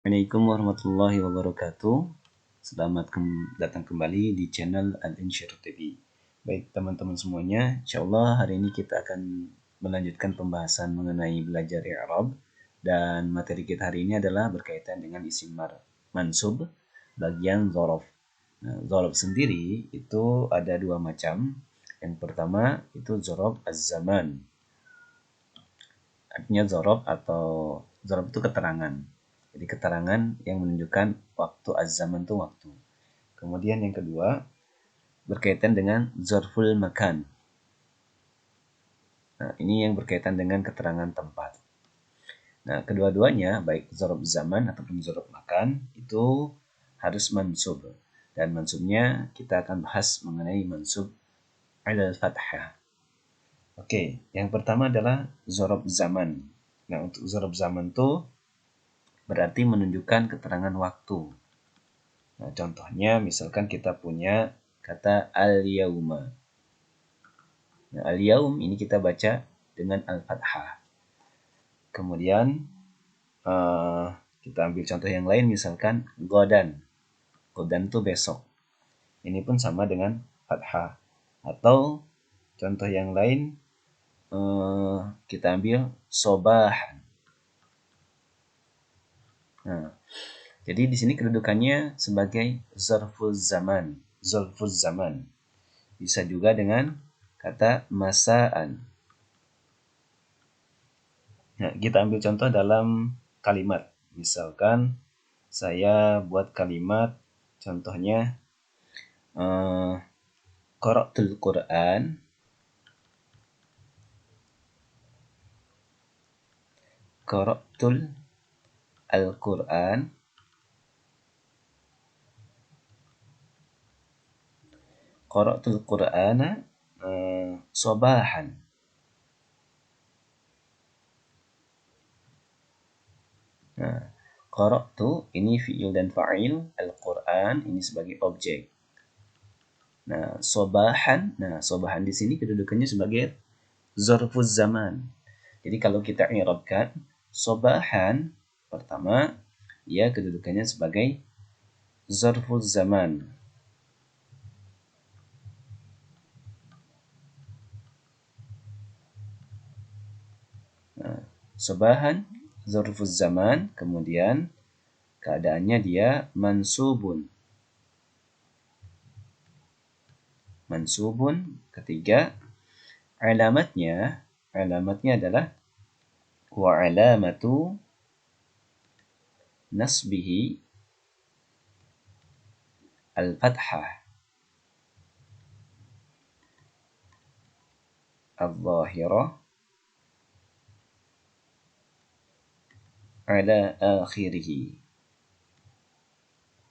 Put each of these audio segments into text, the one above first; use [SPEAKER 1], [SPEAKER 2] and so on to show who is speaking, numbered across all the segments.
[SPEAKER 1] Assalamualaikum warahmatullahi wabarakatuh. Selamat datang kembali di channel Al-Insyir TV. Baik teman-teman semuanya, insyaallah hari ini kita akan melanjutkan pembahasan mengenai belajar i'rab, dan materi kita hari ini adalah berkaitan dengan isim mansub bagian dzaraf. Nah, dzaraf sendiri itu ada dua macam. Yang pertama itu dzaraf az-zaman. Artinya dzaraf itu keterangan. Jadi keterangan yang menunjukkan waktu az-zaman itu waktu. Kemudian yang kedua berkaitan dengan zarful makan. Nah, ini yang berkaitan dengan keterangan tempat. Nah, kedua-duanya baik zarf zaman ataupun zarf makan itu harus mansub. Dan mansubnya kita akan bahas mengenai mansub alal fathah. Oke, yang pertama adalah zarf zaman. Nah, untuk zarf zaman itu berarti menunjukkan keterangan waktu. Nah, contohnya misalkan kita punya kata al-yauma. Nah, al-yaum ini kita baca dengan al-fathah. Kemudian kita ambil contoh yang lain, misalkan godan. Godan itu besok. Ini pun sama dengan fathah. Atau contoh yang lain kita ambil sobah. Nah, jadi di sini kedudukannya sebagai zarfuz zaman. Zarfuz zaman. Bisa juga dengan kata masaan. Nah, kita ambil contoh dalam kalimat. Misalkan saya buat kalimat, contohnya qara'tul Qur'an. Qara'tul Al-Qur'an. Qara'tul Qur'ana sobahan. Nah, qara'tu ini fi'il dan fa'il, Al-Qur'an ini sebagai objek. Nah, sobahan di sini kedudukannya sebagai zarfuz zaman. Jadi kalau kita i'rabkan sobahan pertama, dia kedudukannya sebagai zarfuz zaman. Nah, sobahan zarfuz zaman, kemudian keadaannya dia mansubun. Mansubun, ketiga alamatnya adalah wa alamatu nasbihi al-fathah al-zahirah ala akhirih.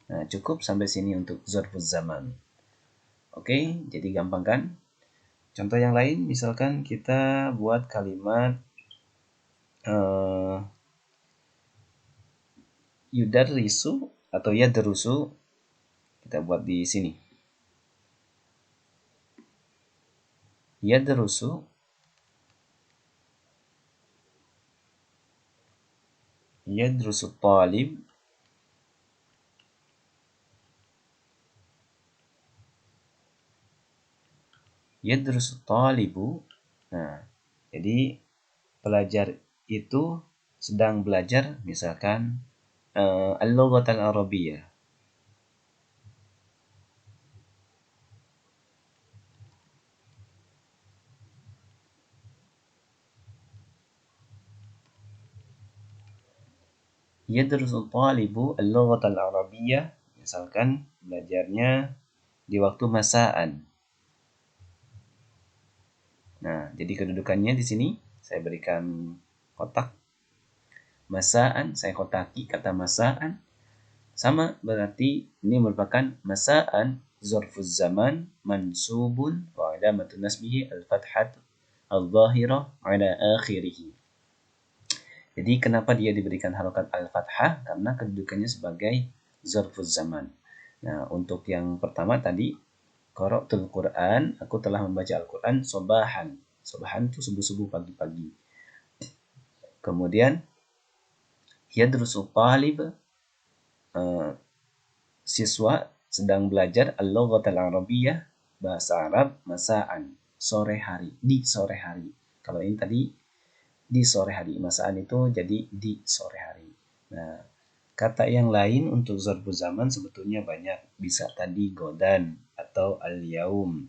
[SPEAKER 1] Nah, cukup sampai sini untuk zarfuz zaman. Oke, jadi gampang kan? Contoh yang lain, misalkan kita buat kalimat yudarrisu atau yadrusu. Kita buat di sini. Yadrusu talib yadrusu talibu. Nah, jadi pelajar itu sedang belajar misalkan al-lughat al-arabiyyah. Yadrusu talibu al-lughat al-arabiyyah, misalkan belajarnya di waktu masaan. Nah, jadi kedudukannya di sini saya berikan kotak. Masaan, saya kotaki kata masaan. Sama berarti ini merupakan masaan zarfuz zaman mansubun wa alamatun nasbihi al-fathat al-zahirah ala akhirih. Jadi kenapa dia diberikan harokat al-fathah? Karena kedudukannya sebagai zarfuz zaman. Nah, untuk yang pertama tadi qara'tul Qur'an, aku telah membaca Al-Qur'an sobahan. Sobahan itu subuh-subuh, pagi-pagi. Kemudian yadrusu talib, siswa sedang belajar al-lughatul arabiyyah, bahasa Arab, masaan, sore hari, di sore hari. Kalau ini tadi di sore hari, masaan itu jadi di sore hari. Nah, kata yang lain untuk zarful zaman sebetulnya banyak. Bisa tadi godan atau al-yaum,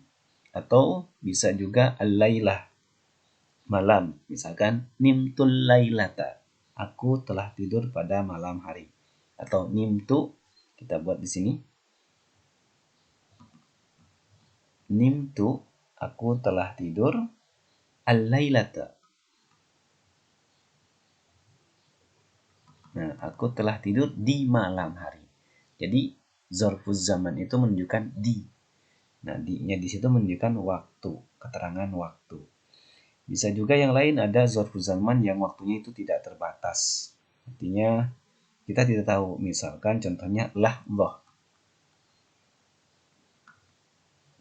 [SPEAKER 1] atau bisa juga al-lailah, malam. Misalkan nimtul lailata, aku telah tidur pada malam hari. Atau nimtu, kita buat di sini. Nimtu, aku telah tidur al-lailata. Nah, aku telah tidur di malam hari. Jadi zarfuz zaman itu menunjukkan di. Nah, di-nya di situ menunjukkan waktu, keterangan waktu. Bisa juga yang lain ada zarfuz zaman yang waktunya itu tidak terbatas. Artinya kita tidak tahu. Misalkan contohnya lahdzah.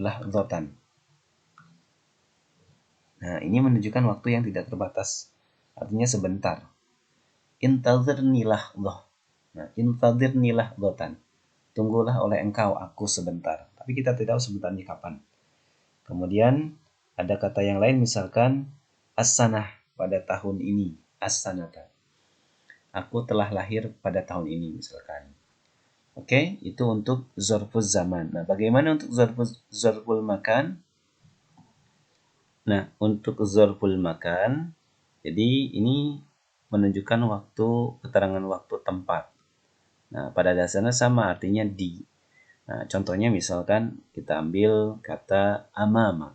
[SPEAKER 1] Lahdzatan. Nah, ini menunjukkan waktu yang tidak terbatas. Artinya sebentar. Intazirni lahdzah. Nah, intazirni lahdzatan. Tunggulah oleh engkau aku sebentar. Tapi kita tidak tahu sebentarnya kapan. Kemudian ada kata yang lain misalkan as-sanah, pada tahun ini. As-sanata. Aku telah lahir pada tahun ini misalkan. Oke, itu untuk zarfuz zaman. Nah, bagaimana untuk zarful makan? Nah, untuk zarful makan, jadi ini menunjukkan waktu, keterangan waktu tempat. Nah, pada dasarnya sama, artinya di. Nah, contohnya misalkan kita ambil kata amama.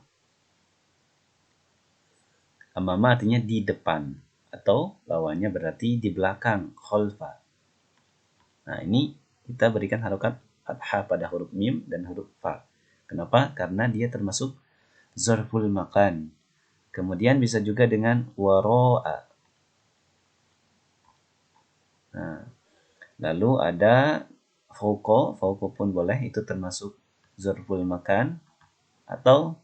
[SPEAKER 1] Amama artinya di depan, atau lawannya berarti di belakang, kholfa. Nah, ini kita berikan harokat fathah pada huruf mim dan huruf fa. Kenapa? Karena dia termasuk zarful makan. Kemudian bisa juga dengan waro'a. Nah, lalu ada fauqa, fauqa pun boleh, itu termasuk zarful makan. Atau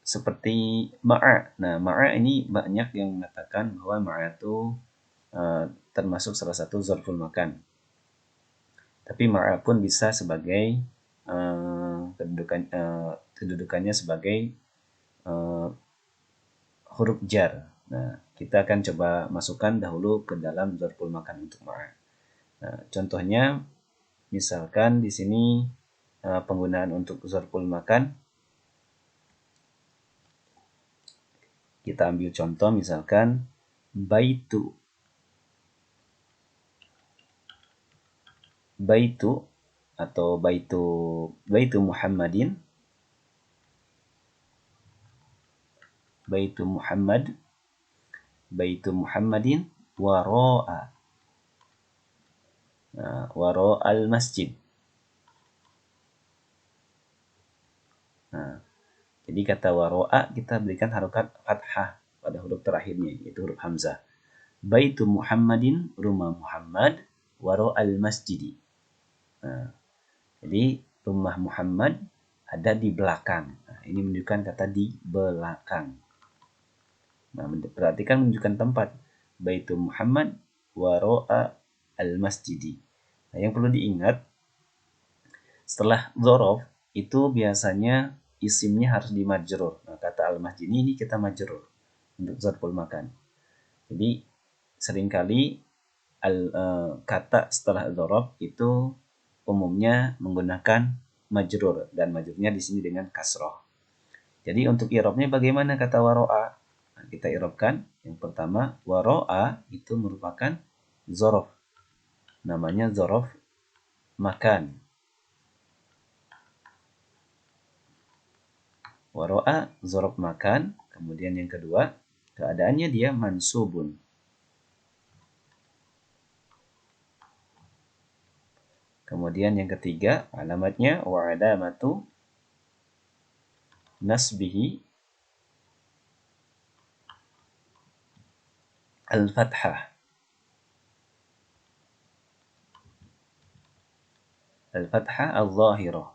[SPEAKER 1] seperti ma'a. Nah, ma'a ini banyak yang mengatakan bahwa ma'a itu termasuk salah satu zarful makan. Tapi ma'a pun bisa sebagai kedudukannya sebagai huruf jar. Nah, kita akan coba masukkan dahulu ke dalam zarful makan untuk ma'a. Nah, contohnya misalkan di sini penggunaan untuk zarful makan, kita ambil contoh misalkan baitu. Baitu atau baitu Muhammadin. Baitu Muhammad. Baitu Muhammadin waro'a. Nah, waro'al masjid. Nah, jadi kata waro'a kita berikan harokat fathah pada huruf terakhirnya, yaitu huruf hamzah. Baitu Muhammadin, rumah Muhammad, waro'al masjidi. Nah, jadi rumah Muhammad ada di belakang. Nah, ini menunjukkan kata di belakang. Nah, berarti kan menunjukkan tempat. Baitu Muhammad waro'a al-masjidi. Nah, yang perlu diingat, setelah dzaraf itu biasanya isimnya harus dimajrur. Nah, kata al-masjid ini kita majrur untuk zarful makan. Jadi seringkali kata setelah dzaraf itu umumnya menggunakan majrur, dan majrurnya di sini dengan kasroh. Jadi untuk i'rabnya bagaimana kata waro'a? Nah, kita i'rabkan yang pertama, waro'a itu merupakan dzaraf. Namanya dzaraf makan. Waro'a dzaraf makan. Kemudian yang kedua, keadaannya dia mansubun. Kemudian yang ketiga, alamatnya wa alamatu nasbihi al-fathah. Al-fathah al-zahirah.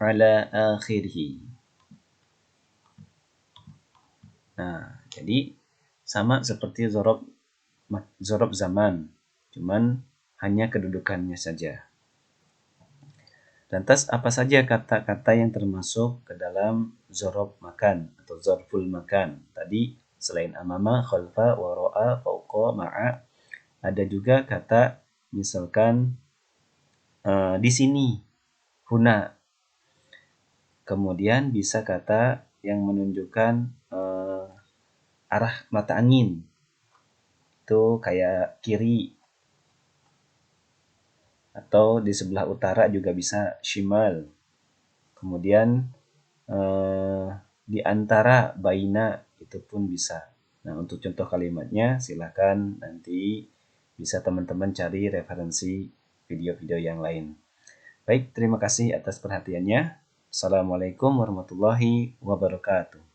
[SPEAKER 1] Ala akhirih. Nah, jadi sama seperti zorob zaman, cuman hanya kedudukannya saja. Lantas apa saja kata-kata yang termasuk ke dalam zorob makan atau zorful makan? Tadi selain amama, khalfa, wara'a, fauqa, ma'a, ada juga kata misalkan di sini, huna. Kemudian bisa kata yang menunjukkan arah mata angin. Itu kayak kiri. Atau di sebelah utara juga bisa shimal. Kemudian di antara baina itu pun bisa. Nah, untuk contoh kalimatnya silahkan nanti bisa teman-teman cari referensi video-video yang lain. Baik, terima kasih atas perhatiannya. Assalamualaikum warahmatullahi wabarakatuh.